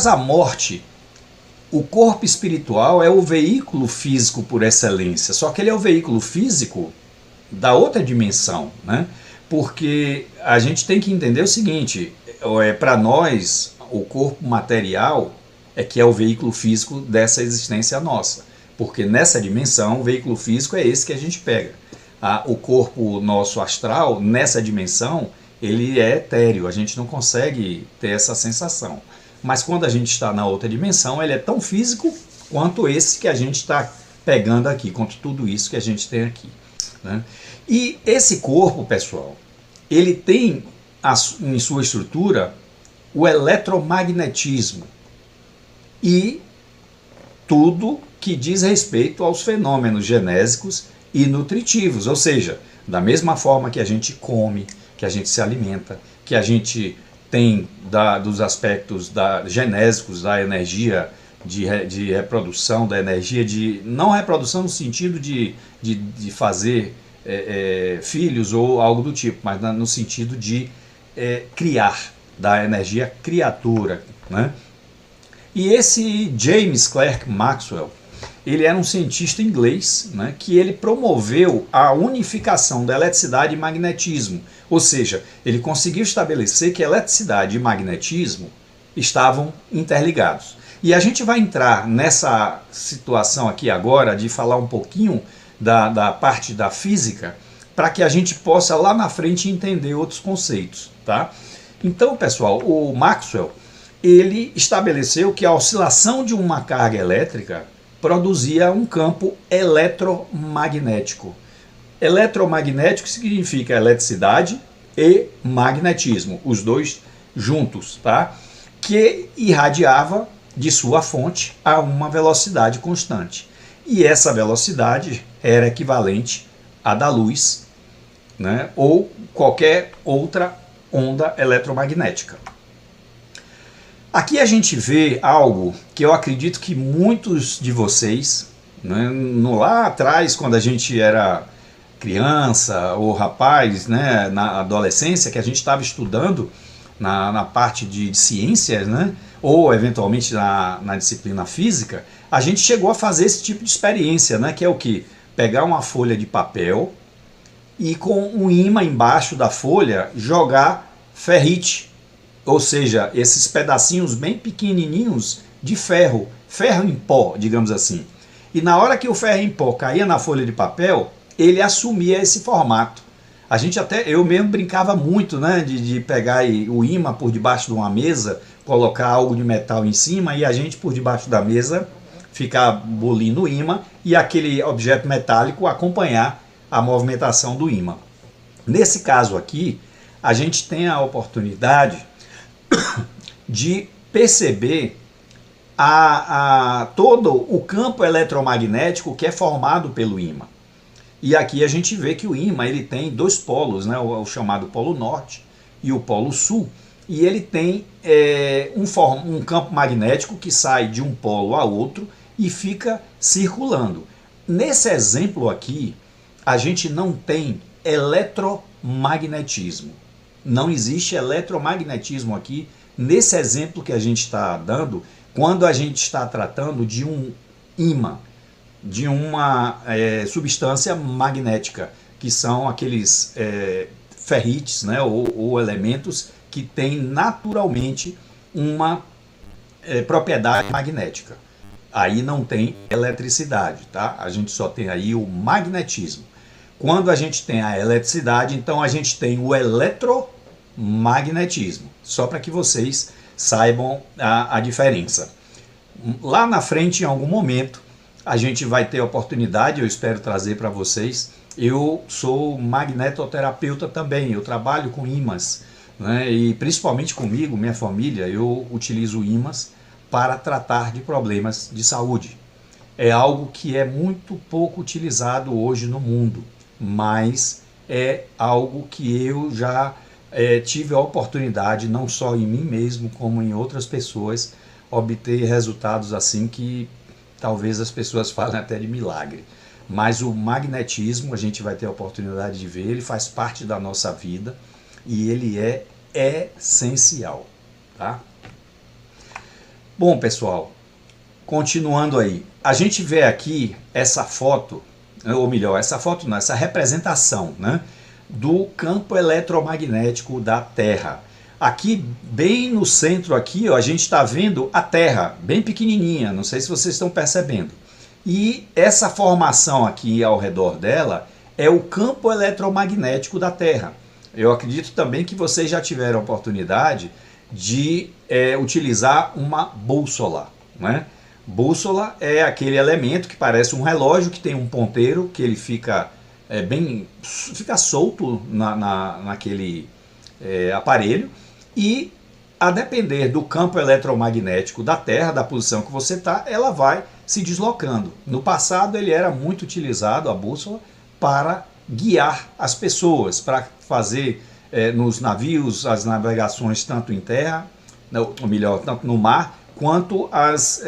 após a morte, o corpo espiritual é o veículo físico por excelência, só que ele é o veículo físico da outra dimensão, né? Porque a gente tem que entender o seguinte, para nós, o corpo material é que é o veículo físico dessa existência nossa, porque nessa dimensão, o veículo físico é esse que a gente pega. O corpo nosso astral, nessa dimensão, ele é etéreo, a gente não consegue ter essa sensação. Mas quando a gente está na outra dimensão, ele é tão físico quanto esse que a gente está pegando aqui, quanto tudo isso que a gente tem aqui, né? E esse corpo, pessoal, ele tem em sua estrutura o eletromagnetismo e tudo que diz respeito aos fenômenos genésicos e nutritivos, ou seja, da mesma forma que a gente come, que a gente se alimenta, que a gente tem dos aspectos genésicos da energia de reprodução, da energia de... não reprodução no sentido de fazer filhos ou algo do tipo, mas no sentido de criar, da energia criatura, né? E esse James Clerk Maxwell, ele era um cientista inglês, né, que ele promoveu a unificação da eletricidade e magnetismo, ou seja, ele conseguiu estabelecer que eletricidade e magnetismo estavam interligados. E a gente vai entrar nessa situação aqui agora de falar um pouquinho da parte da física, para que a gente possa lá na frente entender outros conceitos, tá? Então, pessoal, o Maxwell, ele estabeleceu que a oscilação de uma carga elétrica produzia um campo eletromagnético. Eletromagnético significa eletricidade e magnetismo, os dois juntos, tá? Que irradiava de sua fonte a uma velocidade constante. E essa velocidade era equivalente à da luz, né? Ou qualquer outra onda eletromagnética. Aqui a gente vê algo que eu acredito que muitos de vocês, né, lá atrás, quando a gente era criança ou rapaz, né, na adolescência, que a gente estava estudando na parte de ciências, né, ou eventualmente na disciplina física, a gente chegou a fazer esse tipo de experiência, né, que é o que? Pegar uma folha de papel e com um ímã embaixo da folha jogar ferrite, ou seja, esses pedacinhos bem pequenininhos de ferro, ferro em pó, digamos assim. E na hora que o ferro em pó caía na folha de papel, ele assumia esse formato. A gente eu mesmo brincava muito, né, de pegar o ímã por debaixo de uma mesa, colocar algo de metal em cima e a gente por debaixo da mesa ficar bolindo o ímã e aquele objeto metálico acompanhar a movimentação do ímã. Nesse caso aqui, a gente tem a oportunidade de perceber todo o campo eletromagnético que é formado pelo ímã. E aqui a gente vê que o ímã ele tem dois polos, né, o chamado polo norte e o polo sul, e ele tem um campo magnético que sai de um polo a outro e fica circulando. Nesse exemplo aqui, a gente não tem eletromagnetismo. Não existe eletromagnetismo aqui nesse exemplo que a gente está dando, quando a gente está tratando de um ímã, de uma substância magnética, que são aqueles ferrites, né, ou elementos que têm naturalmente uma propriedade magnética. Aí não tem eletricidade, tá? A gente só tem aí o magnetismo. Quando a gente tem a eletricidade, então a gente tem o eletromagnetismo. Só para que vocês saibam a diferença. Lá na frente, em algum momento, a gente vai ter a oportunidade, eu espero trazer para vocês. Eu sou magnetoterapeuta também, eu trabalho com ímãs, né? E principalmente comigo, minha família, eu utilizo ímãs para tratar de problemas de saúde. É algo que é muito pouco utilizado hoje no mundo, mas é algo que eu já tive a oportunidade, não só em mim mesmo, como em outras pessoas, obter resultados assim que talvez as pessoas falem até de milagre. Mas o magnetismo, a gente vai ter a oportunidade de ver, ele faz parte da nossa vida e ele é essencial, tá? Bom, pessoal, continuando aí, a gente vê aqui essa foto, ou melhor, essa foto não, essa representação, né, do campo eletromagnético da Terra. Aqui, bem no centro aqui, ó, a gente está vendo a Terra, bem pequenininha, não sei se vocês estão percebendo. E essa formação aqui ao redor dela é o campo eletromagnético da Terra. Eu acredito também que vocês já tiveram a oportunidade de utilizar uma bússola, né? Bússola é aquele elemento que parece um relógio, que tem um ponteiro, que ele fica fica solto naquele aparelho, e a depender do campo eletromagnético da Terra, da posição que você está, ela vai se deslocando. No passado ele era muito utilizado, a bússola, para guiar as pessoas, para fazer nos navios as navegações tanto em terra, ou melhor, tanto no mar, quanto as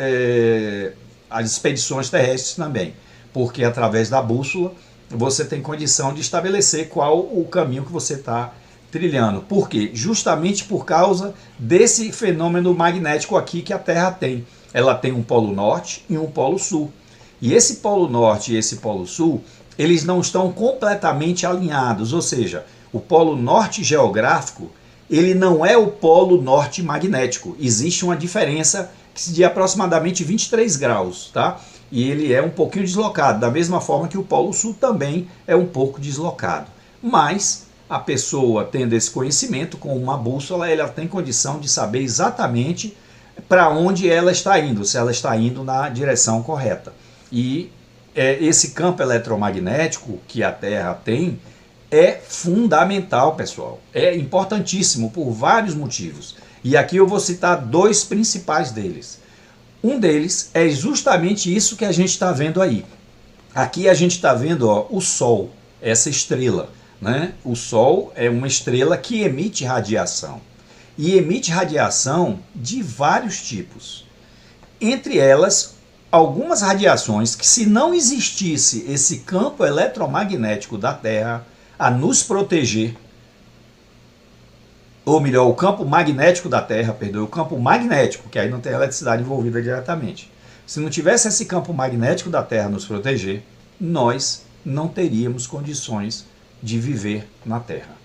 expedições terrestres também, porque através da bússola você tem condição de estabelecer qual o caminho que você está trilhando. Por quê? Justamente por causa desse fenômeno magnético aqui que a Terra tem. Ela tem um polo norte e um polo sul. E esse polo norte e esse polo sul, eles não estão completamente alinhados, ou seja, o polo norte geográfico, ele não é o polo norte magnético. Existe uma diferença de aproximadamente 23 graus, tá? E ele é um pouquinho deslocado, da mesma forma que o polo sul também é um pouco deslocado. Mas a pessoa tendo esse conhecimento com uma bússola, ela tem condição de saber exatamente para onde ela está indo, se ela está indo na direção correta. E esse campo eletromagnético que a Terra tem é fundamental, pessoal. É importantíssimo por vários motivos. E aqui eu vou citar dois principais deles. Um deles é justamente isso que a gente está vendo aí. Aqui a gente está vendo, ó, o Sol, essa estrela, né? O Sol é uma estrela que emite radiação. E emite radiação de vários tipos. Entre elas, algumas radiações que, se não existisse esse campo eletromagnético da Terra a nos proteger, ou melhor, o campo magnético da Terra, o campo magnético, que aí não tem eletricidade envolvida diretamente. Se não tivesse esse campo magnético da Terra nos proteger, nós não teríamos condições de viver na Terra.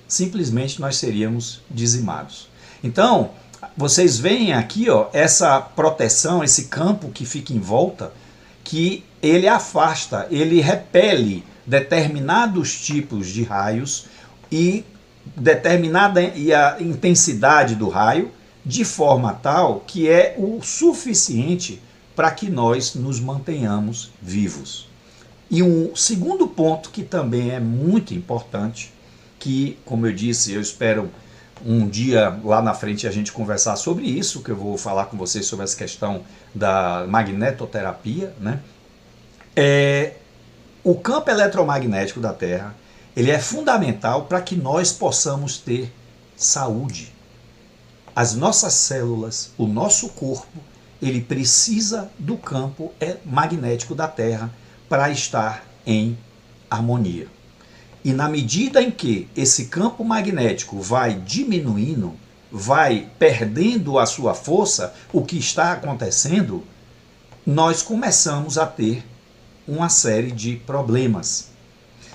Simplesmente nós seríamos dizimados. Então, vocês veem aqui, ó, essa proteção, esse campo que fica em volta, que ele afasta, ele repele determinados tipos de raios e a intensidade do raio de forma tal que é o suficiente para que nós nos mantenhamos vivos. E um segundo ponto que também é muito importante, que, como eu disse, eu espero um dia lá na frente a gente conversar sobre isso, que eu vou falar com vocês sobre essa questão da magnetoterapia, né? O campo eletromagnético da Terra, ele é fundamental para que nós possamos ter saúde. As nossas células, o nosso corpo, ele precisa do campo magnético da Terra para estar em harmonia. E na medida em que esse campo magnético vai diminuindo, vai perdendo a sua força, o que está acontecendo, nós começamos a ter uma série de problemas.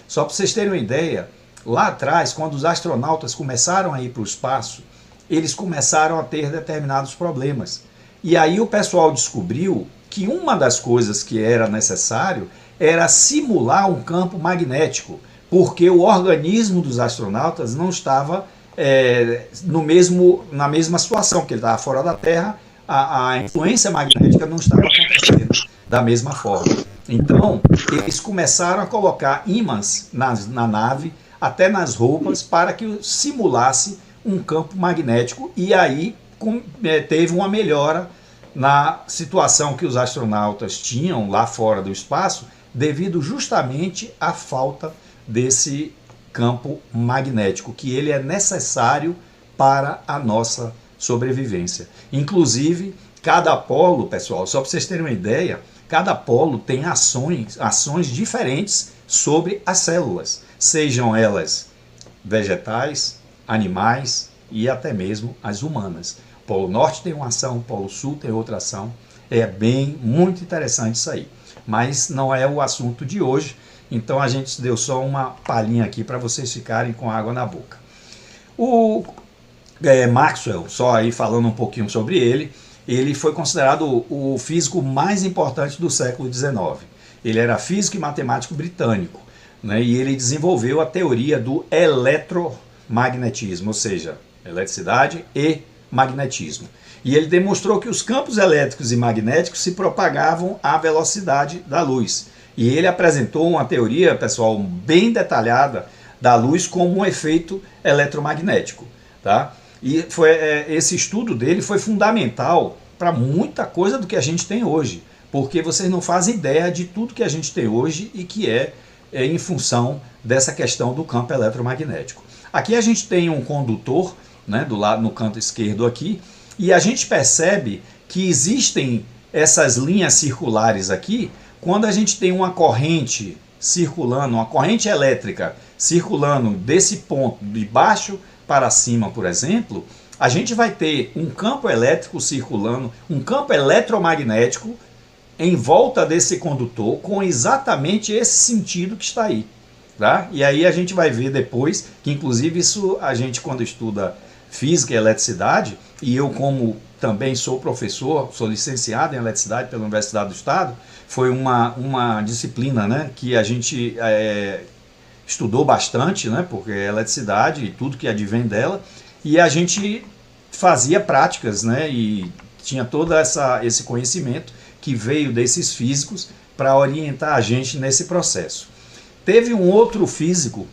Só para vocês terem uma ideia, lá atrás, quando os astronautas começaram a ir para o espaço, eles começaram a ter determinados problemas. E aí o pessoal descobriu que uma das coisas que era necessário era simular um campo magnético, porque o organismo dos astronautas não estava na mesma situação, porque ele estava fora da Terra, a influência magnética não estava acontecendo da mesma forma. Então, eles começaram a colocar ímãs na nave, até nas roupas, para que simulasse um campo magnético, e aí teve uma melhora na situação que os astronautas tinham lá fora do espaço, devido justamente à falta desse campo magnético, que ele é necessário para a nossa sobrevivência. Inclusive, cada polo, pessoal, só para vocês terem uma ideia, cada polo tem ações diferentes sobre as células, sejam elas vegetais, animais e até mesmo as humanas. Polo Norte tem uma ação, Polo Sul tem outra ação. É bem, muito interessante isso aí. Mas não é o assunto de hoje, então a gente deu só uma palhinha aqui para vocês ficarem com água na boca. O Maxwell, só aí falando um pouquinho sobre ele foi considerado o físico mais importante do século XIX. Ele era físico e matemático britânico, né, e ele desenvolveu a teoria do eletromagnetismo, ou seja, eletricidade e magnetismo. E ele demonstrou que os campos elétricos e magnéticos se propagavam à velocidade da luz. E ele apresentou uma teoria, pessoal, bem detalhada da luz como um efeito eletromagnético, tá? E esse estudo dele foi fundamental para muita coisa do que a gente tem hoje, porque vocês não fazem ideia de tudo que a gente tem hoje e que é em função dessa questão do campo eletromagnético. Aqui a gente tem um condutor, né, do lado no canto esquerdo aqui, e a gente percebe que existem essas linhas circulares aqui quando a gente tem uma corrente circulando, uma corrente elétrica circulando desse ponto de baixo para cima, por exemplo, a gente vai ter um campo elétrico circulando, um campo eletromagnético em volta desse condutor com exatamente esse sentido que está aí. Tá? E aí a gente vai ver depois que, inclusive, isso a gente, quando estuda física e eletricidade, e eu, como também sou professor, sou licenciado em eletricidade pela Universidade do Estado, foi uma disciplina, né, que a gente estudou bastante, né, porque é eletricidade e tudo que advém dela, e a gente fazia práticas, né, e tinha todo esse conhecimento que veio desses físicos para orientar a gente nesse processo. Teve um outro físico,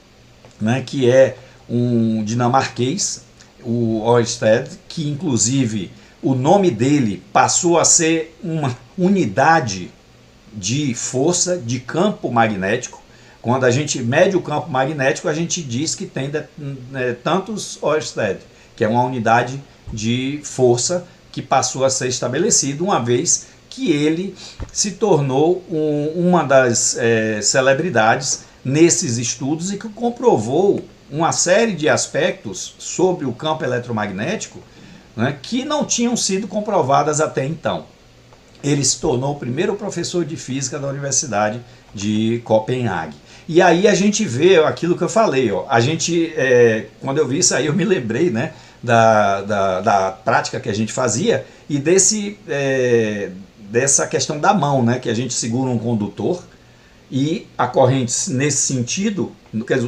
né, que é um dinamarquês, o Ørsted, que inclusive o nome dele passou a ser uma unidade de força, de campo magnético. Quando a gente mede o campo magnético, a gente diz que tem tantos Ørsted, que é uma unidade de força que passou a ser estabelecido uma vez que ele se tornou uma das celebridades nesses estudos e que comprovou uma série de aspectos sobre o campo eletromagnético, né, que não tinham sido comprovadas até então. Ele se tornou o primeiro professor de física da Universidade de Copenhague. E aí a gente vê aquilo que eu falei, ó, a gente, quando eu vi isso aí eu me lembrei, né, da prática que a gente fazia e dessa questão da mão, né, que a gente segura um condutor e a corrente nesse sentido,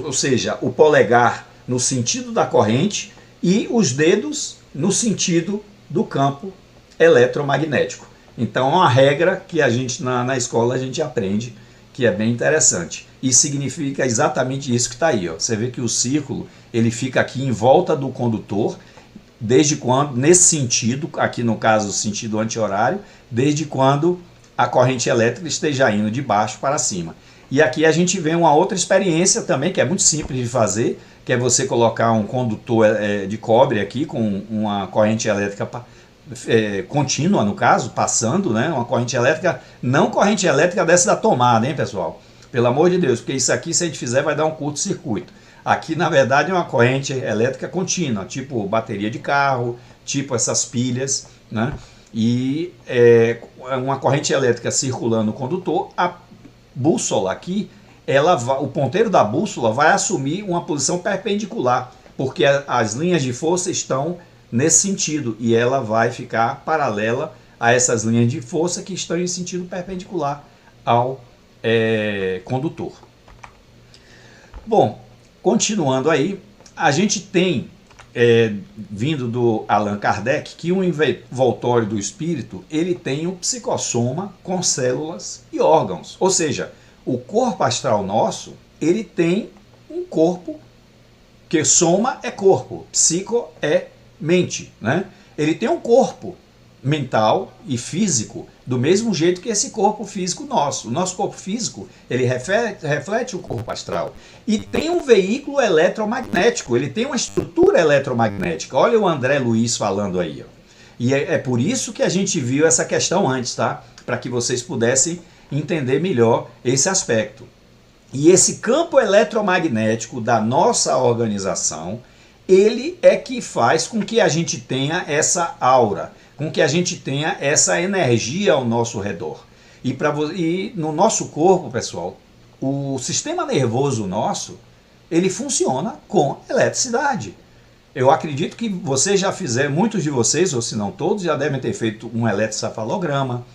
ou seja, o polegar no sentido da corrente e os dedos no sentido do campo eletromagnético. Então é uma regra que a gente na escola a gente aprende, que é bem interessante. E significa exatamente isso que está aí. Ó. Você vê que o círculo ele fica aqui em volta do condutor, desde quando, nesse sentido, aqui no caso o sentido anti-horário, desde quando a corrente elétrica esteja indo de baixo para cima. E aqui a gente vê uma outra experiência também, que é muito simples de fazer, que é você colocar um condutor de cobre aqui com uma corrente elétrica contínua, no caso, passando, né, uma corrente elétrica, não corrente elétrica dessa da tomada, hein, pessoal? Pelo amor de Deus, porque isso aqui, se a gente fizer, vai dar um curto-circuito. Aqui, na verdade, é uma corrente elétrica contínua, tipo bateria de carro, tipo essas pilhas, né? E uma corrente elétrica circulando no condutor, a bússola aqui, o ponteiro da bússola vai assumir uma posição perpendicular, porque as linhas de força estão nesse sentido, e ela vai ficar paralela a essas linhas de força que estão em sentido perpendicular ao condutor. Bom, continuando aí, a gente tem, vindo do Allan Kardec, que um envoltório do espírito, ele tem um psicossoma com células e órgãos. Ou seja, o corpo astral nosso, ele tem um corpo, que soma é corpo, psico é mente, né? Ele tem um corpo mental e físico do mesmo jeito que esse corpo físico nosso. O nosso corpo físico, ele reflete o corpo astral. E tem um veículo eletromagnético, ele tem uma estrutura eletromagnética. Olha o André Luiz falando aí. Ó. E é por isso que a gente viu essa questão antes, tá? Para que vocês pudessem entender melhor esse aspecto. E esse campo eletromagnético da nossa organização, ele é que faz com que a gente tenha essa aura, com que a gente tenha essa energia ao nosso redor. E no nosso corpo, pessoal, o sistema nervoso nosso, ele funciona com eletricidade. Eu acredito que vocês já fizeram, muitos de vocês, ou se não todos, já devem ter feito um eletrocefalograma,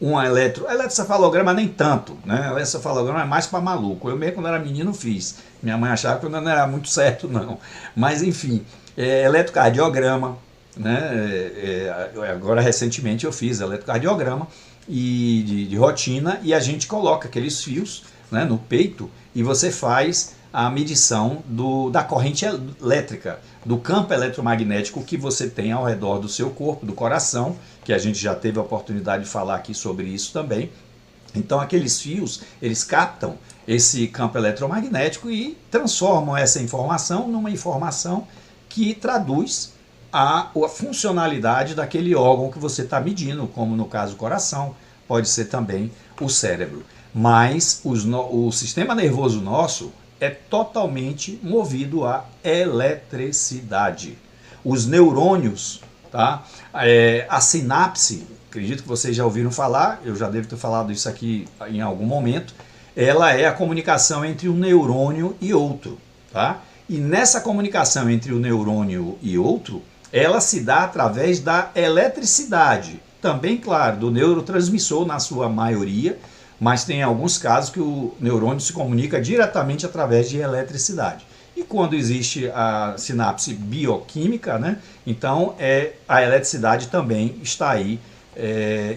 eletrocefalograma nem tanto, né? Eletrocefalograma é mais para maluco. Eu mesmo, quando era menino, fiz. Minha mãe achava que eu não era muito certo, não. Mas, enfim, eletrocardiograma, né? Agora, recentemente, eu fiz eletrocardiograma de rotina, e a gente coloca aqueles fios, né, no peito, e você faz a medição da corrente elétrica, do campo eletromagnético que você tem ao redor do seu corpo, do coração, que a gente já teve a oportunidade de falar aqui sobre isso também. Então aqueles fios, eles captam esse campo eletromagnético e transformam essa informação numa informação que traduz a funcionalidade daquele órgão que você está medindo, como no caso o coração, pode ser também o cérebro. Mas o sistema nervoso nosso é totalmente movido a eletricidade. Os neurônios, tá? A sinapse, acredito que vocês já ouviram falar, eu já devo ter falado isso aqui em algum momento, ela é a comunicação entre um neurônio e outro, tá? E nessa comunicação entre o neurônio e outro, ela se dá através da eletricidade, também, claro, do neurotransmissor na sua maioria, mas tem alguns casos que o neurônio se comunica diretamente através de eletricidade. E quando existe a sinapse bioquímica, né, então a eletricidade também está aí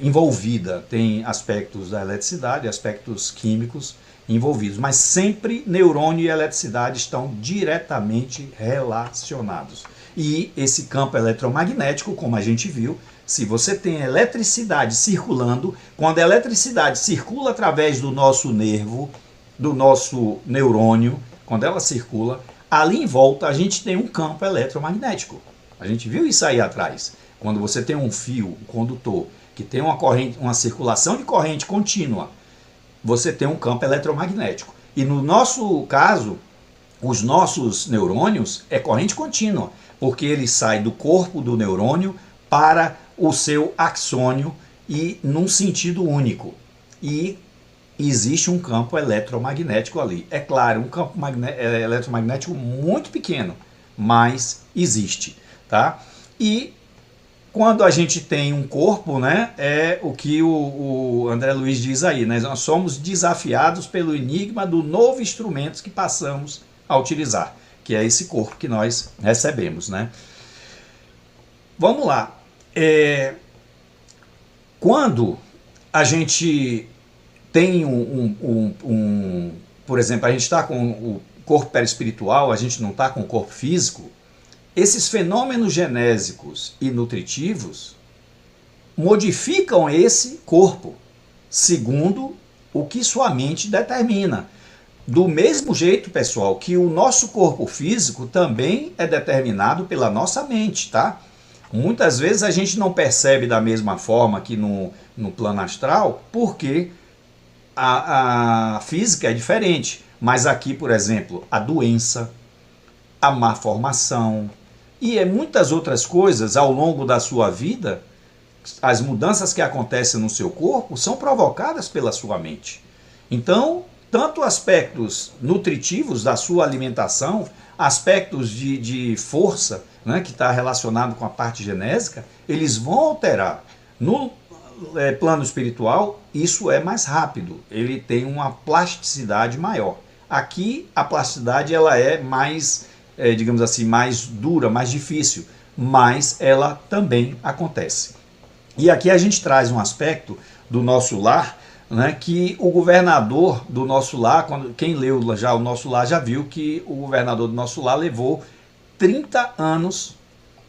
envolvida. Tem aspectos da eletricidade, aspectos químicos envolvidos, mas sempre neurônio e eletricidade estão diretamente relacionados. E esse campo eletromagnético, como a gente viu, se você tem eletricidade circulando, quando a eletricidade circula através do nosso nervo, do nosso neurônio, quando ela circula, ali em volta a gente tem um campo eletromagnético. A gente viu isso aí atrás. Quando você tem um fio, um condutor, que tem uma corrente, uma circulação de corrente contínua, você tem um campo eletromagnético. E no nosso caso, os nossos neurônios é corrente contínua, porque ele sai do corpo do neurônio para o seu axônio e num sentido único. E existe um campo eletromagnético ali. É claro, um campo eletromagnético muito pequeno, mas existe, tá? E quando a gente tem um corpo, né, é o que o André Luiz diz aí, né? Nós somos desafiados pelo enigma do novo instrumento que passamos a utilizar, que é esse corpo que nós recebemos, né? Vamos lá. Quando a gente tem por exemplo, a gente está com o corpo perispiritual, a gente não está com o corpo físico, esses fenômenos genésicos e nutritivos modificam esse corpo, segundo o que sua mente determina. Do mesmo jeito, pessoal, que o nosso corpo físico também é determinado pela nossa mente, tá? Muitas vezes a gente não percebe da mesma forma que no plano astral, porque a física é diferente. Mas aqui, por exemplo, a doença, a má formação e muitas outras coisas ao longo da sua vida, as mudanças que acontecem no seu corpo são provocadas pela sua mente. Então, tanto aspectos nutritivos da sua alimentação, aspectos de força, né, que está relacionado com a parte genésica, eles vão alterar. No plano espiritual, isso é mais rápido, ele tem uma plasticidade maior. Aqui, a plasticidade ela é mais, digamos assim, mais dura, mais difícil, mas ela também acontece. E aqui a gente traz um aspecto do nosso lar, né, que o governador do nosso lar, quem leu já o nosso lar já viu que o governador do nosso lar levou 30 anos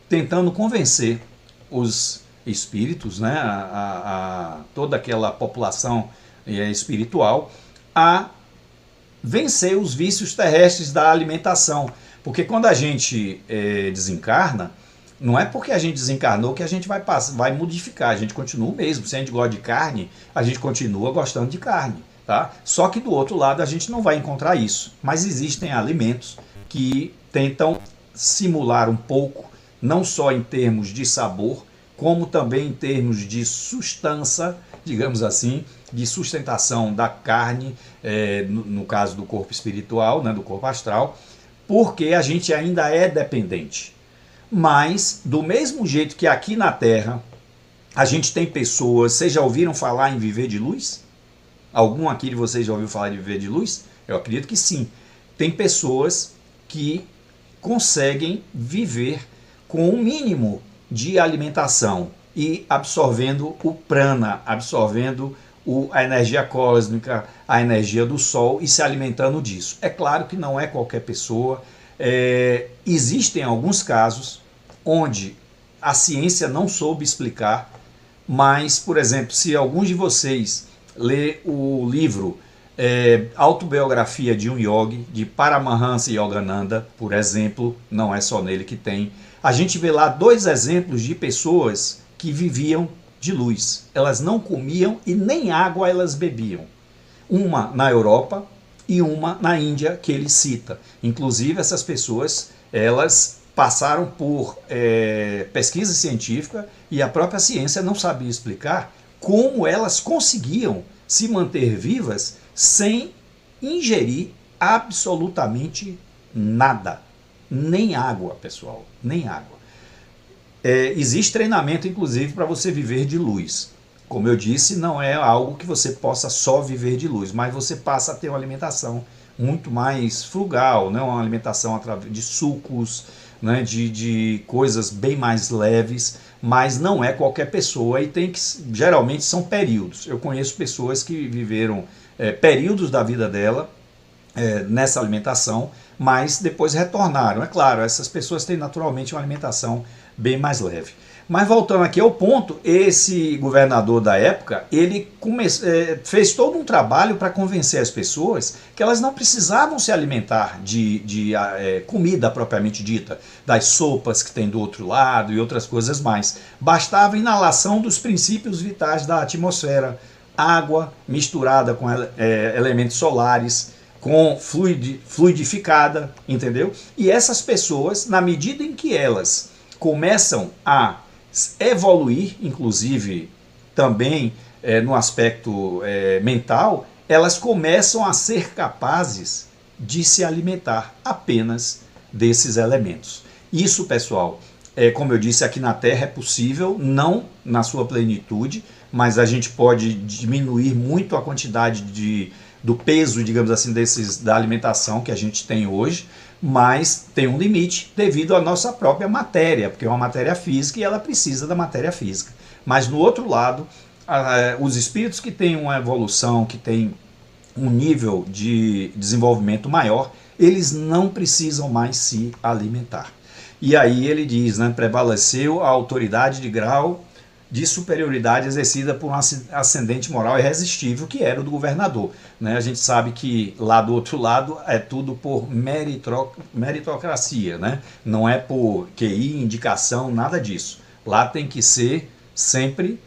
tentando convencer os espíritos, né, toda aquela população espiritual, a vencer os vícios terrestres da alimentação. Porque quando a gente desencarna, não é porque a gente desencarnou que a gente vai modificar, a gente continua o mesmo. Se a gente gosta de carne, a gente continua gostando de carne, tá? Só que do outro lado a gente não vai encontrar isso. Mas existem alimentos que tentam simular um pouco, não só em termos de sabor, como também em termos de sustância, digamos assim, de sustentação da carne, no caso do corpo espiritual, né, do corpo astral, porque a gente ainda é dependente. Mas, do mesmo jeito que aqui na Terra, a gente tem pessoas, vocês já ouviram falar em viver de luz? Algum aqui de vocês já ouviu falar de viver de luz? Eu acredito que sim. Tem pessoas que conseguem viver com um mínimo de alimentação e absorvendo o prana, absorvendo a energia cósmica, a energia do sol e se alimentando disso. É claro que não é qualquer pessoa. Existem alguns casos onde a ciência não soube explicar, mas, por exemplo, se alguns de vocês ler o livro Autobiografia de um Yogi, de Paramahansa Yogananda, por exemplo, não é só nele que tem, a gente vê lá 2 exemplos de pessoas que viviam de luz. Elas não comiam e nem água elas bebiam. Uma na Europa e uma na Índia, que ele cita. Inclusive, essas pessoas, elas passaram por pesquisa científica e a própria ciência não sabia explicar como elas conseguiam se manter vivas sem ingerir absolutamente nada. Nem água, pessoal, nem água. Existe treinamento, inclusive, para você viver de luz. Como eu disse, não é algo que você possa só viver de luz, mas você passa a ter uma alimentação muito mais frugal, né? Uma alimentação através de sucos, né? de coisas bem mais leves, mas não é qualquer pessoa e geralmente são períodos. Eu conheço pessoas que viveram períodos da vida dela nessa alimentação, mas depois retornaram. É claro, essas pessoas têm naturalmente uma alimentação bem mais leve. Mas voltando aqui ao ponto, esse governador da época, ele fez todo um trabalho para convencer as pessoas que elas não precisavam se alimentar de comida propriamente dita, das sopas que tem do outro lado e outras coisas mais. Bastava a inalação dos princípios vitais da atmosfera, água misturada com elementos solares, com fluidificada, entendeu? E essas pessoas, na medida em que elas começam a evoluir, inclusive também no aspecto mental, elas começam a ser capazes de se alimentar apenas desses elementos. Isso, pessoal, como eu disse, aqui na Terra é possível, não na sua plenitude, mas a gente pode diminuir muito a quantidade do peso, digamos assim, da alimentação que a gente tem hoje, mas tem um limite devido à nossa própria matéria, porque é uma matéria física e ela precisa da matéria física. Mas no outro lado, os espíritos que têm uma evolução, que têm um nível de desenvolvimento maior, eles não precisam mais se alimentar. E aí ele diz, né, prevaleceu a autoridade de grau de superioridade exercida por um ascendente moral irresistível, que era o do governador. Né? A gente sabe que lá do outro lado é tudo por meritocracia, né? Não é por QI, indicação, nada disso. Lá tem que ser sempre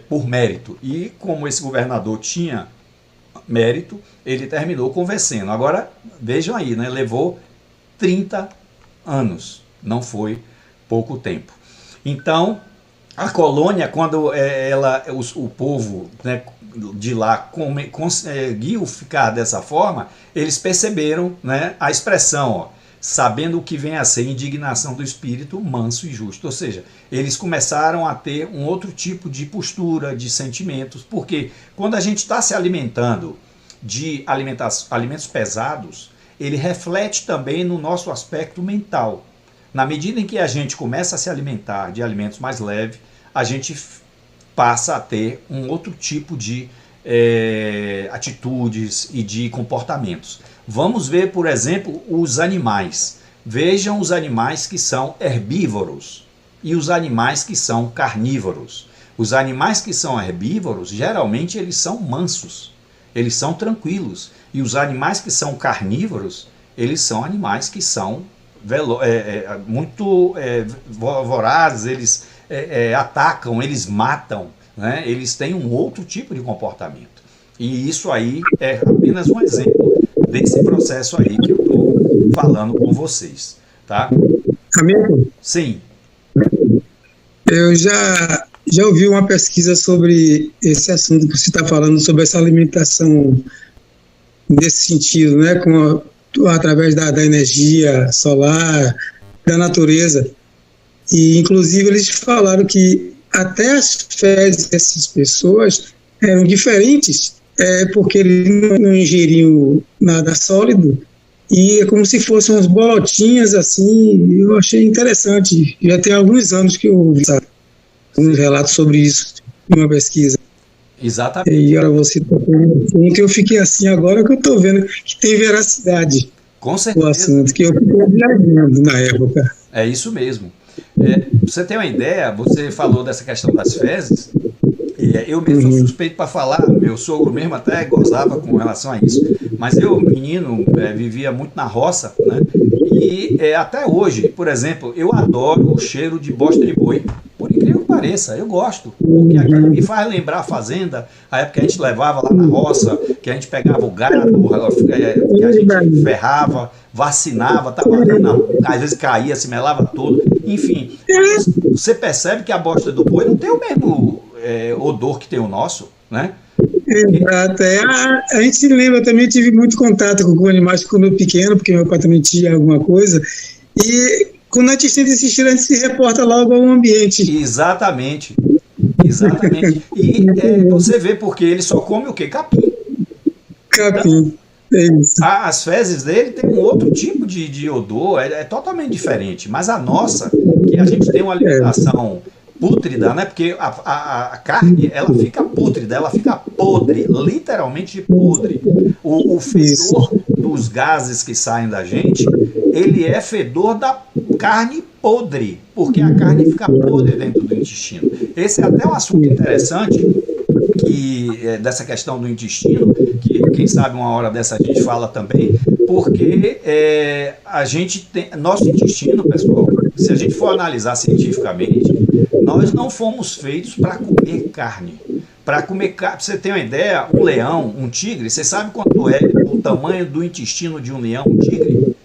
por mérito. E como esse governador tinha mérito, ele terminou convencendo. Agora, vejam aí, né? Levou 30 anos, não foi pouco tempo. Então, a colônia, quando o povo, né, de lá conseguiu ficar dessa forma, eles perceberam, né, a expressão, sabendo o que vem a ser indignação do espírito manso e justo. Ou seja, eles começaram a ter um outro tipo de postura, de sentimentos, porque quando a gente está se alimentando de alimentos pesados, ele reflete também no nosso aspecto mental. Na medida em que a gente começa a se alimentar de alimentos mais leves, a gente passa a ter um outro tipo de atitudes e de comportamentos. Vamos ver, por exemplo, os animais. Vejam os animais que são herbívoros e os animais que são carnívoros. Os animais que são herbívoros, geralmente eles são mansos, eles são tranquilos. E os animais que são carnívoros, eles são animais que são muito vorazes, eles atacam, eles matam, né? Eles têm um outro tipo de comportamento. E isso aí é apenas um exemplo desse processo aí que eu estou falando com vocês, tá? Amigo, Sim, eu já ouvi uma pesquisa sobre esse assunto que você está falando, sobre essa alimentação nesse sentido, né, através da energia solar, da natureza. E, inclusive, eles falaram que até as fezes dessas pessoas eram diferentes, porque eles não ingeriam nada sólido, e é como se fossem umas bolotinhas assim. Eu achei interessante. Já tem alguns anos que eu ouvi alguns relatos sobre isso em uma pesquisa. exatamente. E agora você está falando assim, que eu fiquei assim agora que eu estou vendo que tem veracidade Com o certeza. assunto, que eu fiquei viajando na época. É isso mesmo. Pra você ter uma ideia, você falou dessa questão das fezes. Eu mesmo sou Uhum. suspeito para falar, meu sogro mesmo até gozava com relação a isso. Mas eu, menino, vivia muito na roça, né? E até hoje, por exemplo, eu adoro o cheiro de bosta de boi. Por incrível que pareça, eu gosto. Porque aquilo me Uhum. faz lembrar a fazenda, a época que a gente levava lá na roça, que a gente pegava o gado, que a gente ferrava, vacinava, tava ali, às vezes caía, se melava todo. Enfim, mas você percebe que a bosta do boi não tem o mesmo odor que tem o nosso, né? Porque, Exato. A gente se lembra, eu também tive muito contato com animais quando eu pequeno, porque meu pai também tinha alguma coisa. E quando a gente sente esse cheiro, a gente se reporta logo ao ambiente. exatamente, exatamente. E você vê porque ele só come o quê? Capim. Então, Capim. É isso. as fezes dele tem um outro tipo de odor, é totalmente diferente. Mas a nossa, que a gente tem uma É. alimentação pútrida, né? Porque a carne, ela fica pútrida, ela fica podre, literalmente podre. O Isso. fedor dos gases que saem da gente, ele é fedor da carne podre, porque a carne fica podre dentro do intestino. Esse é até um assunto interessante dessa questão do intestino, que quem sabe uma hora dessa a gente fala também, porque a gente tem, nosso intestino, pessoal, se a gente for analisar cientificamente, nós não fomos feitos para comer carne. Para comer carne, pra você ter uma ideia, um leão, um tigre, você sabe quanto é o tamanho do intestino de um leão, um tigre?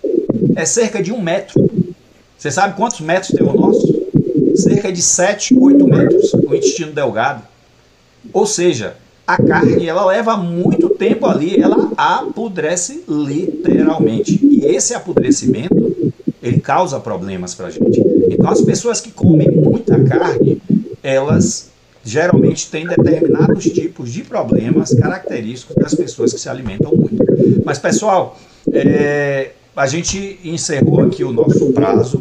É cerca de 1 metro. Você sabe quantos metros tem o nosso? Cerca de 7, 8 metros, o intestino delgado. Ou seja, a carne ela leva muito tempo ali, ela apodrece literalmente. E esse apodrecimento ele causa problemas para a gente. Então as pessoas que comem muita carne, elas geralmente têm determinados tipos de problemas característicos das pessoas que se alimentam muito. Mas pessoal, a gente encerrou aqui o nosso prazo.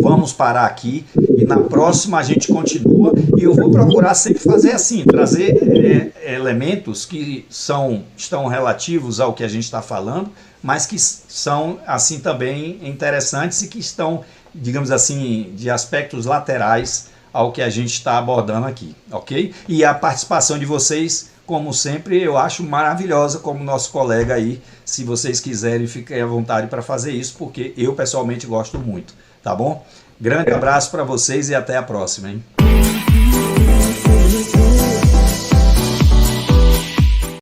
Vamos parar aqui e na próxima a gente continua e eu vou procurar sempre fazer assim, trazer elementos que estão relativos ao que a gente está falando, mas que são assim também interessantes e que estão, digamos assim, de aspectos laterais ao que a gente está abordando aqui, ok? E a participação de vocês, como sempre, eu acho maravilhosa, como nosso colega aí. Se vocês quiserem, fiquem à vontade para fazer isso, porque eu pessoalmente gosto muito. Tá bom? Grande abraço para vocês e até a próxima, hein?